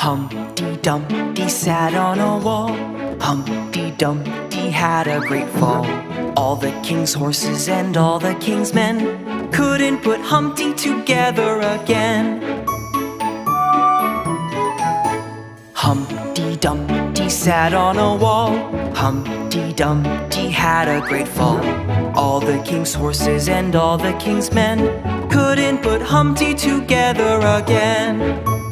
Humpty Dumpty sat on a wall. Humpty Dumpty had a great fall. All the king's horses and all the king's men couldn't put Humpty together again. Humpty Dumpty sat on a wall. Humpty Dumpty had a great fall. All the king's horses and all the king's men couldn't put Humpty together again.